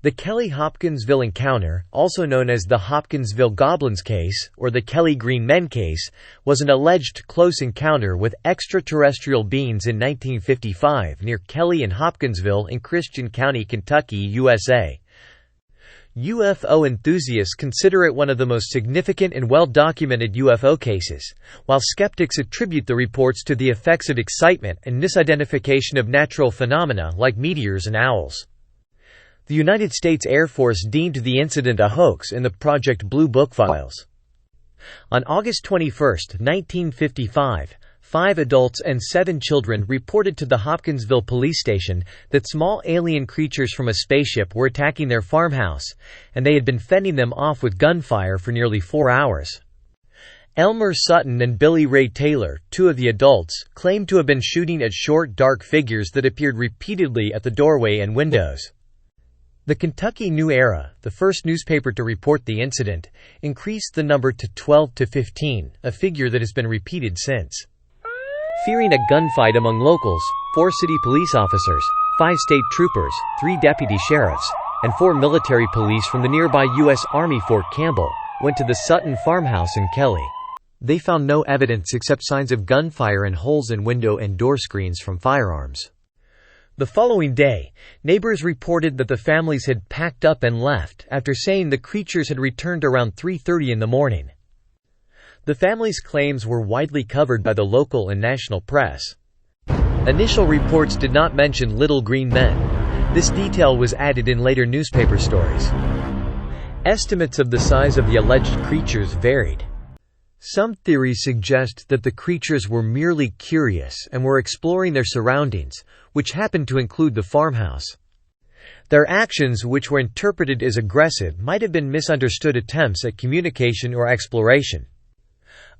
The Kelly-Hopkinsville encounter, also known as the Hopkinsville Goblins case, or the Kelly Green Men case, was an alleged close encounter with extraterrestrial beings in 1955 near Kelly and Hopkinsville in Christian County, Kentucky, USA. UFO enthusiasts consider it one of the most significant and well-documented UFO cases, while skeptics attribute the reports to the effects of excitement and misidentification of natural phenomena like meteors and owls. The United States Air Force deemed the incident a hoax in the Project Blue Book files. On August 21, 1955, 5 adults and 7 children reported to the Hopkinsville police station that small alien creatures from a spaceship were attacking their farmhouse, and they had been fending them off with gunfire for nearly 4 hours. Elmer Sutton and Billy Ray Taylor, 2 of the adults, claimed to have been shooting at short, dark figures that appeared repeatedly at the doorway and windows. The Kentucky New Era, the first newspaper to report the incident, increased the number to 12 to 15, a figure that has been repeated since. Fearing a gunfight among locals, 4 city police officers, 5 state troopers, 3 deputy sheriffs, and 4 military police from the nearby U.S. Army Fort Campbell went to the Sutton farmhouse in Kelly. They found no evidence except signs of gunfire and holes in window and door screens from firearms. The following day, neighbors reported that the families had packed up and left after saying the creatures had returned around 3:30 in the morning. The families' claims were widely covered by the local and national press. Initial reports did not mention little green men. This detail was added in later newspaper stories. Estimates of the size of the alleged creatures varied. Some theories suggest that the creatures were merely curious and were exploring their surroundings, which happened to include the farmhouse. Their actions, which were interpreted as aggressive, might have been misunderstood attempts at communication or exploration.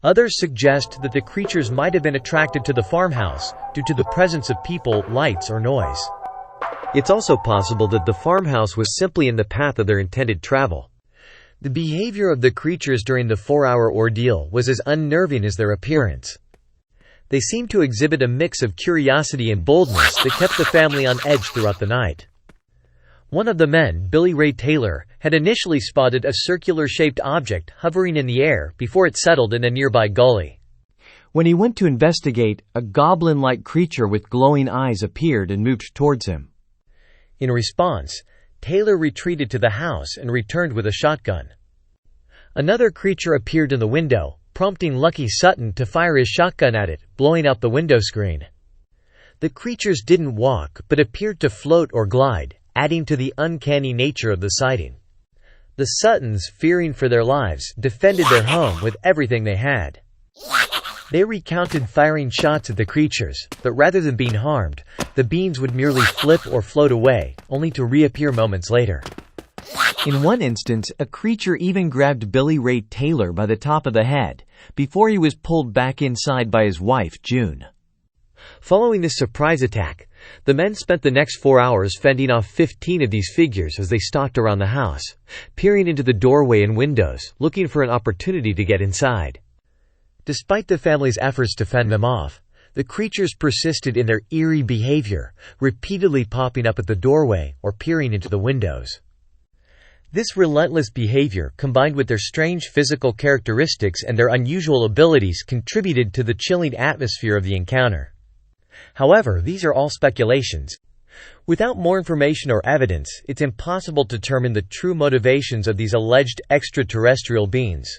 Others suggest that the creatures might have been attracted to the farmhouse due to the presence of people, lights, or noise. It's also possible that the farmhouse was simply in the path of their intended travel. The behavior of the creatures during the 4-hour ordeal was as unnerving as their appearance. They seemed to exhibit a mix of curiosity and boldness that kept the family on edge throughout the night. One of the men, Billy Ray Taylor, had initially spotted a circular-shaped object hovering in the air before it settled in a nearby gully. When he went to investigate, a goblin-like creature with glowing eyes appeared and moved towards him. In response, Taylor retreated to the house and returned with a shotgun. Another creature appeared in the window, prompting Lucky Sutton to fire his shotgun at it, blowing out the window screen. The creatures didn't walk, but appeared to float or glide, adding to the uncanny nature of the sighting. The Suttons, fearing for their lives, defended their home with everything they had. They recounted firing shots at the creatures, but rather than being harmed, the beings would merely flip or float away, only to reappear moments later. In one instance, a creature even grabbed Billy Ray Taylor by the top of the head, before he was pulled back inside by his wife, June. Following this surprise attack, the men spent the next 4 hours fending off 15 of these figures as they stalked around the house, peering into the doorway and windows, looking for an opportunity to get inside. Despite the family's efforts to fend them off, the creatures persisted in their eerie behavior, repeatedly popping up at the doorway or peering into the windows. This relentless behavior, combined with their strange physical characteristics and their unusual abilities, contributed to the chilling atmosphere of the encounter. However, these are all speculations. Without more information or evidence, it's impossible to determine the true motivations of these alleged extraterrestrial beings.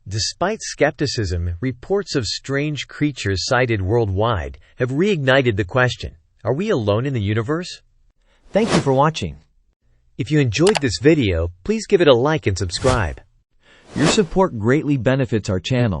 Despite skepticism, reports of strange creatures sighted worldwide have reignited the question, are we alone in the universe? Thank you for watching. If you enjoyed this video, please give it a like and subscribe. Your support greatly benefits our channel.